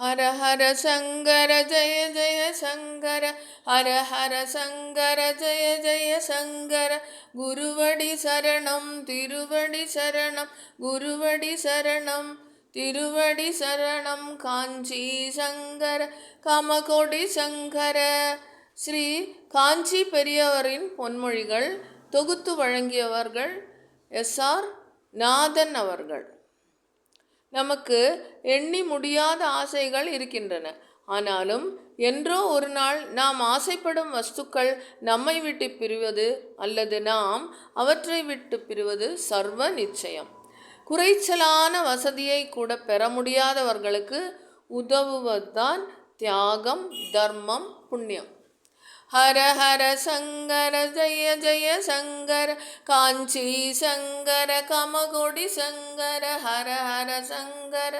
ஹர ஹர சங்கர ஜய ஜய சங்கர, ஹர ஹர சங்கர ஜய ஜய சங்கர. குருவடி சரணம் திருவடி சரணம், குருவடி சரணம் திருவடி சரணம். காஞ்சி சங்கர காமகோடி சங்கர. ஸ்ரீ காஞ்சி பெரியவரின் பொன்மொழிகள் தொகுத்து வழங்கியவர்கள் SR நாதன் அவர்கள். நமக்கு எண்ணி முடியாத ஆசைகள் இருக்கின்றன. ஆனாலும் என்றோ ஒரு நாள் நாம் ஆசைப்படும் வஸ்துக்கள் நம்மை விட்டு பிரிவது அல்லது நாம் அவற்றை விட்டு பிரிவது சர்வ நிச்சயம். குறைச்சலான வசதியை கூட பெற முடியாதவர்களுக்கு உதவுவதுதான் தியாகம், தர்மம், புண்ணியம். ஹர ஹர சங்கர ஜய ஜய சங்கர, காஞ்சி சங்கர காமகோடி சங்கர. ஹர ஹர சங்கர.